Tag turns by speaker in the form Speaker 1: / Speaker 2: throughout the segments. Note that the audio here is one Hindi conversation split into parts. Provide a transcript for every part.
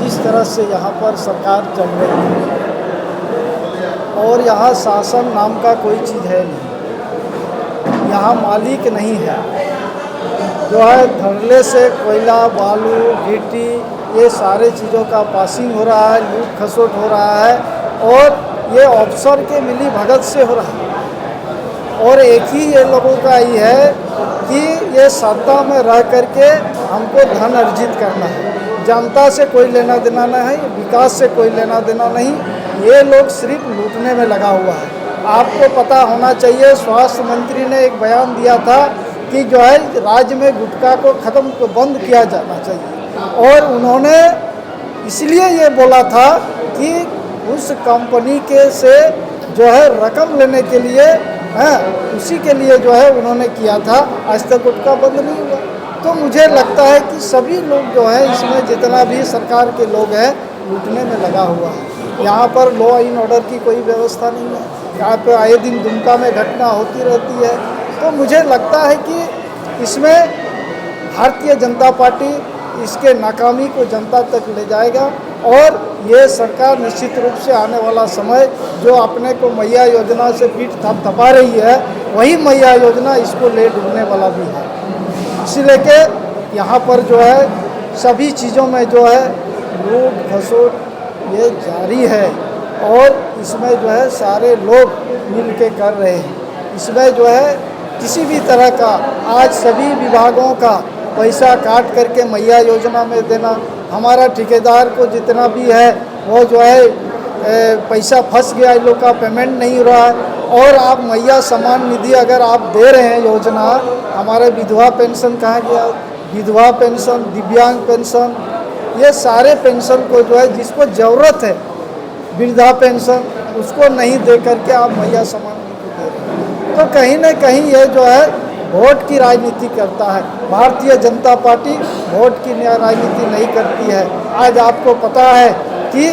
Speaker 1: जिस तरह से यहाँ पर सरकार चल रही है और यहाँ शासन नाम का कोई चीज़ है नहीं, यहाँ मालिक नहीं है। जो है धड़ल्ले से कोयला, बालू, गिट्टी, ये सारे चीज़ों का पासिंग हो रहा है, लूट खसोट हो रहा है और ये अफसर के मिली भगत से हो रहा है। और एक ही ये लोगों का ही है कि ये सत्ता में रह करके हमको धन अर्जित करना है, जनता से कोई लेना देना नहीं, विकास से कोई लेना देना नहीं। ये लोग सिर्फ लूटने में लगा हुआ है। आपको पता होना चाहिए, स्वास्थ्य मंत्री ने एक बयान दिया था कि जो है राज्य में गुटखा को बंद किया जाना चाहिए और उन्होंने इसलिए ये बोला था कि उस कंपनी के से जो है रकम लेने के लिए उसी के लिए जो है उन्होंने किया था। आज तक गुटखा बंद नहीं हुआ। तो मुझे लगता है कि सभी लोग जो है इसमें जितना भी सरकार के लोग हैं लूटने में लगा हुआ है। यहाँ पर लॉ एंड ऑर्डर की कोई व्यवस्था नहीं है। यहाँ पे आए दिन दुमका में घटना होती रहती है। तो मुझे लगता है कि इसमें भारतीय जनता पार्टी इसके नाकामी को जनता तक ले जाएगा और ये सरकार निश्चित रूप से आने वाला समय जो अपने को मैया योजना से पीठ थपथपा रही है, वही मैया योजना इसको ले डूबने वाला भी है। इसलिए कि यहाँ पर जो है सभी चीज़ों में जो है लूट खसोट ये जारी है और इसमें जो है सारे लोग मिल के कर रहे हैं। इसमें जो है किसी भी तरह का आज सभी विभागों का पैसा काट करके मैया योजना में देना, हमारा ठेकेदार को जितना भी है वो जो है पैसा फंस गया, इन लोग का पेमेंट नहीं हो रहा है। और आप मैया सम्मान निधि अगर आप दे रहे हैं योजना, हमारे विधवा पेंशन कहाँ गया, विधवा पेंशन, दिव्यांग पेंशन, ये सारे पेंशन को जो है जिसको ज़रूरत है, वृद्धा पेंशन, उसको नहीं दे करके आप मैया सम्मान निधि दे रहे हैं। तो कहीं ना कहीं ये जो है वोट की राजनीति करता है। भारतीय जनता पार्टी वोट की राजनीति नहीं करती है। आज आपको पता है कि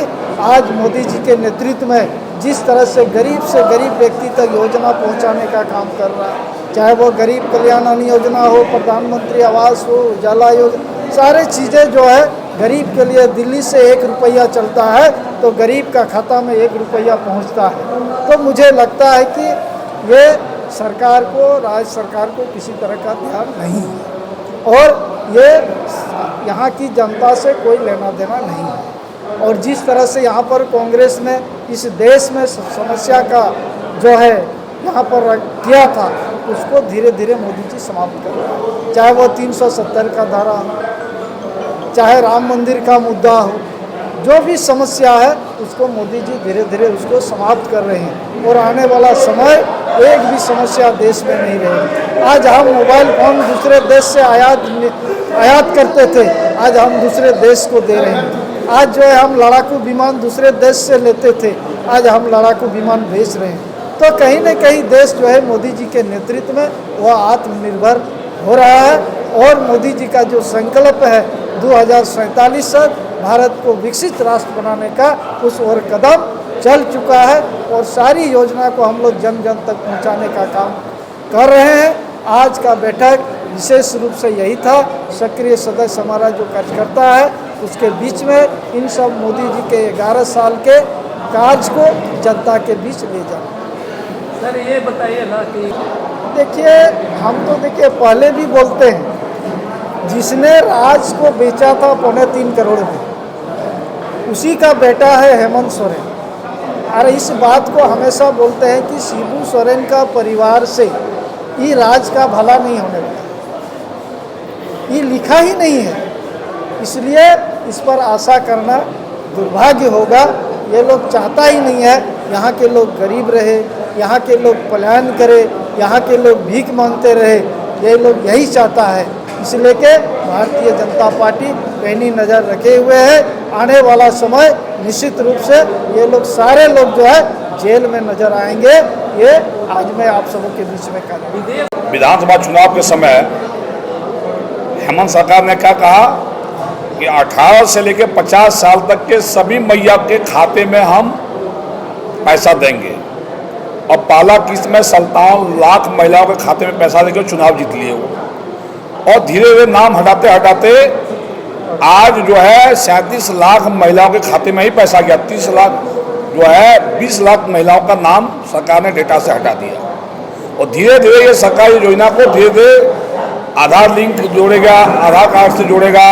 Speaker 1: आज मोदी जी के नेतृत्व में जिस तरह से गरीब व्यक्ति तक योजना पहुंचाने का काम कर रहा है, चाहे वो गरीब कल्याण अन्न योजना हो, प्रधानमंत्री आवास हो, उजाला योजना, सारे चीज़ें जो है गरीब के लिए दिल्ली से 1 रुपया चलता है तो गरीब का खाता में 1 रुपया पहुँचता है। तो मुझे लगता है कि ये सरकार को, राज्य सरकार को किसी तरह का ध्यान नहीं है और ये यहाँ की जनता से कोई लेना देना नहीं है। और जिस तरह से यहाँ पर कांग्रेस ने इस देश में समस्या का जो है यहाँ पर किया था, उसको धीरे धीरे मोदी जी समाप्त कर रहे हैं। चाहे वो 370 का धारा हो, चाहे राम मंदिर का मुद्दा हो, जो भी समस्या है उसको मोदी जी धीरे धीरे उसको समाप्त कर रहे हैं और आने वाला समय एक भी समस्या देश में नहीं रहेगी। आज हम मोबाइल फोन दूसरे देश से आयात करते थे, आज हम दूसरे देश को दे रहे हैं। आज जो है हम लड़ाकू विमान दूसरे देश से लेते थे, आज हम लड़ाकू विमान भेज रहे हैं। तो कहीं न कहीं देश जो है मोदी जी के नेतृत्व में वह आत्मनिर्भर हो रहा है और मोदी जी का जो संकल्प है 2047 तक भारत को विकसित राष्ट्र बनाने का, उस ओर कदम चल चुका है और सारी योजना को हम लोग जन जन तक पहुंचाने का काम कर रहे हैं। आज का बैठक विशेष रूप से यही था, सक्रिय सदस्य हमारा जो कार्यकर्ता है उसके बीच में इन सब मोदी जी के 11 साल के कार्य को जनता के बीच ले जाना।
Speaker 2: सर ये बताइए ना कि
Speaker 1: देखिए, हम तो देखिए पहले भी बोलते हैं, जिसने राज को बेचा था 3.25 करोड़ में, उसी का बेटा है हेमंत सोरेन। और इस बात को हमेशा बोलते हैं कि शिबू सोरेन का परिवार से ये राज का भला नहीं होने वाला, ये लिखा ही नहीं है। इसलिए इस पर आशा करना दुर्भाग्य होगा। ये लोग चाहता ही नहीं है यहाँ के लोग गरीब रहे, यहाँ के लोग पलायन करे, यहाँ के लोग भीख मांगते रहे, ये लोग यही चाहता है। इसलिए कि भारतीय जनता पार्टी पैनी नज़र रखे हुए है। आने वाला समय निश्चित रूप से ये लोग सारे लोग जो है जेल में नजर आएंगे। ये आज मैं आप सबों के बीच में कहा।
Speaker 3: विधानसभा चुनाव के समय हेमंत सरकार ने क्या कहा कि 18 से लेकर 50 साल तक के सभी मैया के खाते में हम पैसा देंगे और पहला किस्त में 57 लाख महिलाओं के खाते में पैसा देकर चुनाव जीत लिए वो। और धीरे धीरे नाम हटाते हटाते आज जो है 37 लाख महिलाओं के खाते में ही पैसा गया। 30 लाख जो है 20 लाख महिलाओं का नाम सरकार ने डेटा से हटा दिया। और धीरे धीरे ये सरकारी योजना को धीरे धीरे आधार लिंक जोड़ेगा, आधार कार्ड से जोड़ेगा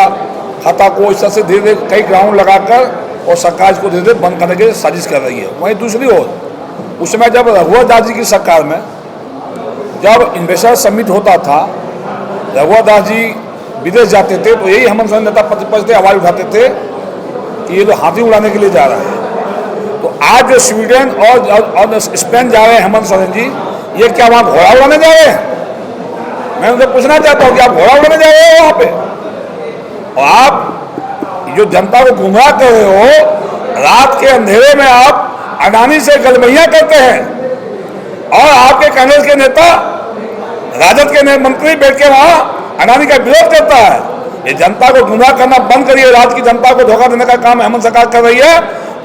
Speaker 3: खाता को। इस तरह से धीरे धीरे कई ग्राउंड लगाकर और सरकार इसको धीरे धीरे बंद करने की साजिश कर रही है। वहीं दूसरी ओर उस समय जब रघुवर दास जी की सरकार में जब इन्वेस्टर समिट होता था, रघुवर दास जी विदेश जाते थे तो यही हेमंत सोरेन नेता प्रतिपक्ष थे आवाज उठाते थे कि ये तो हाथी उड़ाने के लिए जा रहा है। तो आज जो स्वीडन और स्पेन जा रहे हैं हेमंत सोरेन जी, ये क्या वहाँ घोड़ा उड़ाने जा रहे हैं? मैं उनसे पूछना चाहता हूँ कि आप घोड़ा उड़ाने जा रहे हो वहाँ पे? और आप जो जनता को गुमराह कर रहे हो, रात के अंधेरे में आप अडानी से गलमैया करते हैं और आपके कांग्रेस के नेता राजद के मंत्री बैठ के वहां अडानी का विरोध करता है। ये जनता को गुमराह करना बंद करिए। रात की जनता को धोखा देने का काम हेमंत सरकार कर रही है।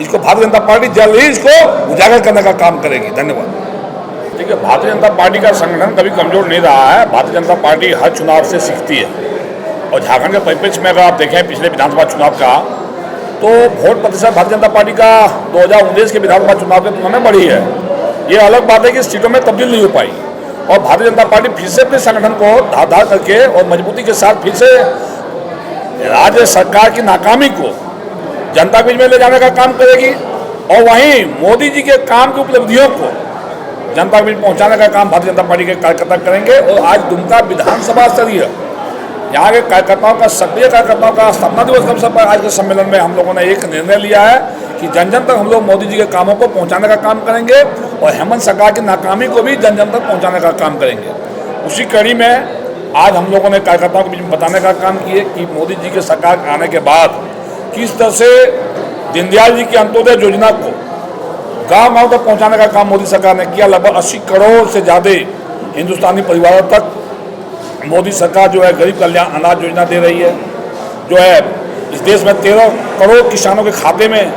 Speaker 3: इसको भारतीय जनता पार्टी जल्द ही इसको उजागर करने का काम करेगी। धन्यवाद। देखिए, भारतीय जनता पार्टी का संगठन कभी कमजोर नहीं रहा है। भारतीय जनता पार्टी हर चुनाव से सीखती है और झारखंड के परिप्रेक्ष्य में अगर आप देखें पिछले विधानसभा चुनाव का, तो वोट प्रतिशत भारतीय जनता पार्टी का 2019 के विधानसभा चुनाव के तुलना में बढ़ी है। ये अलग बात है कि सीटों में तब्दील नहीं हो पाई और भारतीय जनता पार्टी फिर से अपने संगठन को धार करके और मजबूती के साथ फिर से राज्य सरकार की नाकामी को जनता के बीच में ले जाने का काम करेगी और वहीं मोदी जी के काम की उपलब्धियों को जनता के बीच पहुंचाने का काम भारतीय जनता पार्टी के कार्यकर्ता करेंगे। और आज दुमका विधानसभा स्तरीय यहाँ के कार्यकर्ताओं का, सक्रिय कार्यकर्ताओं का स्थापना दिवस अवसर पर आज के सम्मेलन में हम लोगों ने एक निर्णय लिया है कि जन जन तक हम लोग मोदी जी के कामों को पहुंचाने का काम करेंगे और हेमंत सरकार की नाकामी को भी जन जन तक पहुंचाने का काम करेंगे। उसी कड़ी में आज हम लोगों ने कार्यकर्ताओं के बीच में बताने का काम किए कि मोदी जी के सरकार आने के बाद किस तरह से दीनदयाल जी की अंत्योदय योजना को गाँव गाँव तक पहुँचाने का काम मोदी सरकार ने किया। लगभग 80 करोड़ से ज़्यादा हिंदुस्तानी परिवारों तक मोदी सरकार जो है गरीब कल्याण अनाज योजना दे रही है। जो है इस देश में 13 करोड़ किसानों के खाते में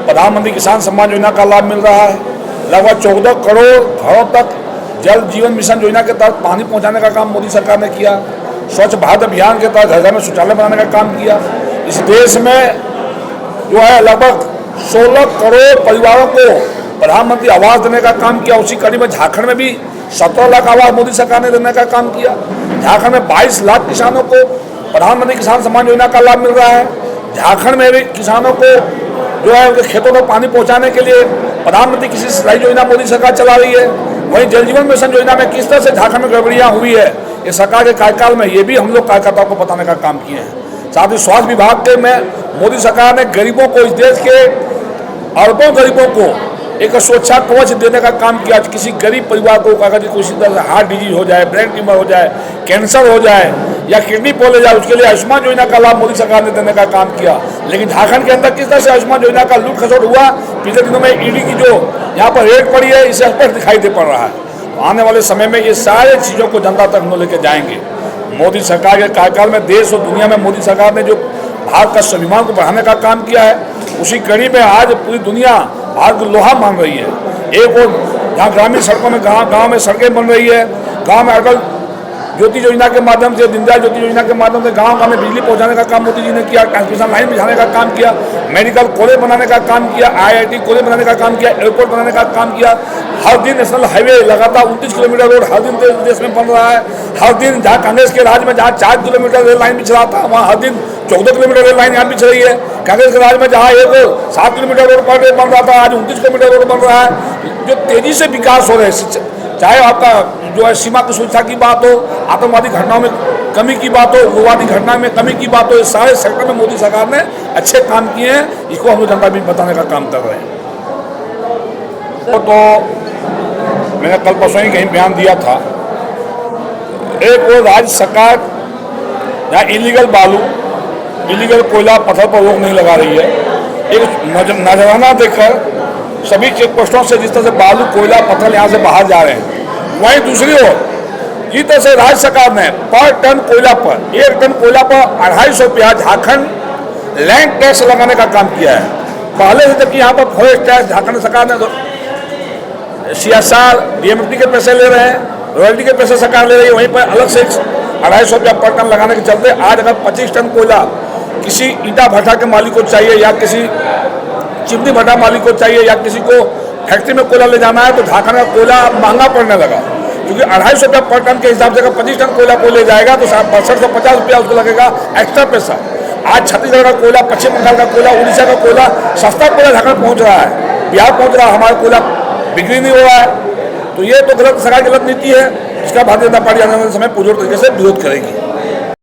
Speaker 3: प्रधानमंत्री किसान सम्मान योजना का लाभ मिल रहा है। लगभग 14 करोड़ घरों तक जल जीवन मिशन योजना के तहत पानी पहुंचाने का काम मोदी सरकार ने किया। स्वच्छ भारत अभियान के तहत घर घर में शौचालय बनाने का काम किया। इस देश में जो है लगभग 16 करोड़ परिवारों को प्रधानमंत्री आवास देने का काम किया। उसी कड़ी में झारखंड में भी 17 लाख आवास मोदी सरकार ने देने का काम किया। झारखंड में 22 लाख किसानों को प्रधानमंत्री किसान सम्मान योजना का लाभ मिल रहा है। झारखंड में भी किसानों को जो है उनके खेतों में पानी पहुंचाने के लिए प्रधानमंत्री कृषि सिंचाई योजना मोदी सरकार चला रही है। वहीं जल जीवन मिशन योजना में किस तरह से झारखंड में गड़बड़ियां हुई है, ये सरकार के कार्यकाल में ये भी हम लोग कार्यकर्ताओं को बताने का काम किए हैं। साथ ही स्वास्थ्य विभाग के में मोदी सरकार ने गरीबों को, इस देश के अरबों गरीबों को एक सुरक्षा कवच देने का काम किया। किसी गरीब परिवार को अगर किसी तरह से हार्ट डिजीज हो जाए, ब्रेन ट्यूमर हो जाए, कैंसर हो जाए या किडनी फॉल हो जाए, उसके लिए आयुष्मान योजना का लाभ मोदी सरकार ने देने का काम किया। लेकिन झारखंड के अंदर किस तरह से आयुष्मान योजना का लूट खसोट हुआ, पिछले दिनों में ईडी की जो यहाँ पर रेड पड़ी है, इसे स्पष्ट दिखाई दे पड़ रहा है। तो आने वाले समय में ये सारे चीज़ों को जनता तक हम लेके जाएंगे। मोदी सरकार के कार्यकाल में देश और दुनिया में मोदी सरकार ने जो भारत का स्वाभिमान को बढ़ाने का काम किया है, उसी कड़ी में आज पूरी दुनिया भारत को लोहा मान रही है। एक और जहाँ ग्रामीण सड़कों में गांव में सड़कें बन रही है, गांव में अटल ज्योति योजना के माध्यम से, दीनदयाल ज्योति योजना के माध्यम से गांव गांव में बिजली पहुंचाने का काम मोदी जी ने किया। ट्रांसमिशन लाइन बिछाने का काम किया, मेडिकल कॉलेज बनाने का काम किया, IIT कॉलेज बनाने का काम किया, एयरपोर्ट बनाने का काम किया। हर दिन नेशनल हाईवे लगातार 29 किलोमीटर रोड हर दिन देश में बन रहा है। हर दिन जहाँ कांग्रेस के राज में जहाँ 4 किलोमीटर रेल लाइन बिछ रहा था, वहाँ हर दिन 14 किलोमीटर रेल लाइन यहाँ बिछ रही है। कांग्रेस के राज में जहाँ एक 7 किलोमीटर रोड पर बन रहा था, आज 29 किलोमीटर रोड बन रहा है। जो तेजी से विकास हो रहे हैं, चाहे आपका जो है सीमा की सुरक्षा की बात हो, आतंकवादी घटनाओं में कमी की बात हो, उग्रवादी घटना में कमी की बात हो, इस सारे सेक्टर में मोदी सरकार ने अच्छे काम किए हैं। इसको हम लोग जनता भी बताने का काम कर रहे हैं। तो मैंने कल परसों ही कहीं बयान दिया था, एक वो राज्य सरकार जहाँ इलीगल बालू, इलीगल कोयला पत्थर पर रोक नहीं लगा रही है, एक नजराना देकर सभी चेक पोस्टों से जिस तरह से बालू, कोयला, पत्थर यहाँ से बाहर जा रहे हैं, वहीं दूसरी ओर जिस तरह से राज्य सरकार ने पर टन कोयला पर, 1 टन कोयला पर 250 रुपया झारखंड लैंड टैक्स लगाने का काम किया है। पहले से जबकि यहाँ पर फॉरेस्ट टैक्स झारखंड सरकार ने CSR, DMFT के पैसे ले रहे हैं, रॉयल्टी के पैसे सरकार ले रही है, वहीं पर अलग से 250 रुपया पर टन लगाने के चलते आज अगर 25 टन कोयला किसी ईंटा भट्टा के मालिक को चाहिए या किसी चिमनी भट्टा मालिक को चाहिए या किसी को फैक्ट्री में कोयला ले जाना है तो झारखंड का कोयला महंगा पड़ने लगा, क्योंकि 250 रुपया पर टन के हिसाब से अगर 25 टन कोयला को ले जाएगा तो 62 से 50 रुपया उसको लगेगा एक्स्ट्रा पैसा। आज छत्तीसगढ़ का कोयला, पश्चिम बंगाल का कोयला, उड़ीसा का कोयला, सस्ता कोयला झारखंड पहुँच रहा है, बिहार पहुँच रहा है, हमारा कोयला बिक्री नहीं हो रहा है। तो ये तो गलत, सरकार की गलत नीति है। इसका भारतीय जनता पार्टी आने वाले समय पुरजोर तरीके से विरोध करेगी।